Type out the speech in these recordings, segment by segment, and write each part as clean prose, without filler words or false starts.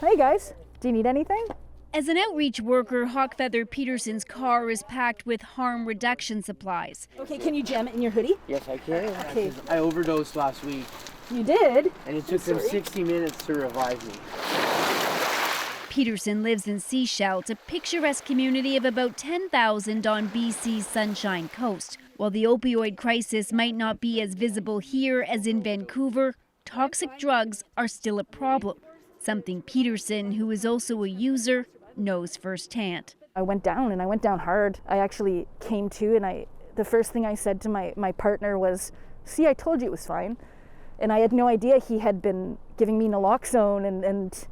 Hey guys, do you need anything? As an outreach worker, Hawkfeather Peterson's car is packed with harm reduction supplies. Okay, can you jam it in your hoodie? Yes, I can. Okay. I overdosed last week, You did? and it took them 60 minutes to revive me. Peterson lives in Seashelt, a picturesque community of about 10,000 on BC's Sunshine Coast. While the opioid crisis might not be as visible here as in Vancouver, toxic drugs are still a problem, something Peterson, who is also a user, knows firsthand. I went down, and I went down hard. I actually came to, and the first thing I said to my partner was, "See, I told you it was fine." And I had no idea he had been giving me naloxone and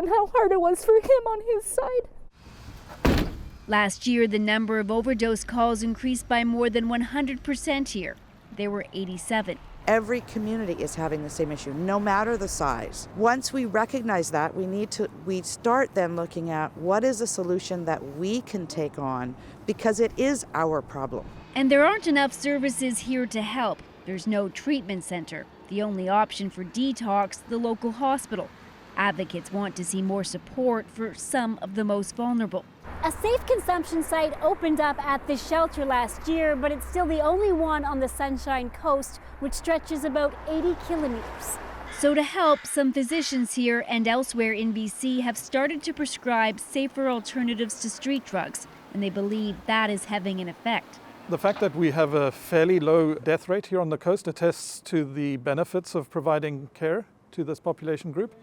how hard it was for him on his side. Last year, the number of overdose calls increased by more than 100% here. There were 87. Every community is having the same issue, no matter the size. Once we recognize that, we start then looking at what is a solution that we can take on, because it is our problem. And there aren't enough services here to help. There's no treatment center. The only option for detox, the local hospital. Advocates want to see more support for some of the most vulnerable. A safe consumption site opened up at this shelter last year, but it's still the only one on the Sunshine Coast, which stretches about 80 kilometers. So to help, some physicians here and elsewhere in BC have started to prescribe safer alternatives to street drugs, and they believe that is having an effect. The fact that we have a fairly low death rate here on the coast attests to the benefits of providing care to this population group.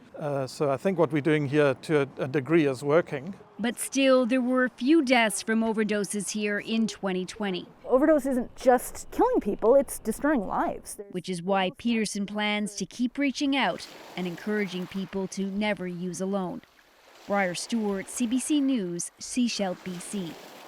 So I think what we're doing here to a degree is working. But still, there were a few deaths from overdoses here in 2020. Overdose isn't just killing people, it's destroying lives. Which is why Peterson plans to keep reaching out and encouraging people to never use alone. Briar Stewart, CBC News, Seashell, BC.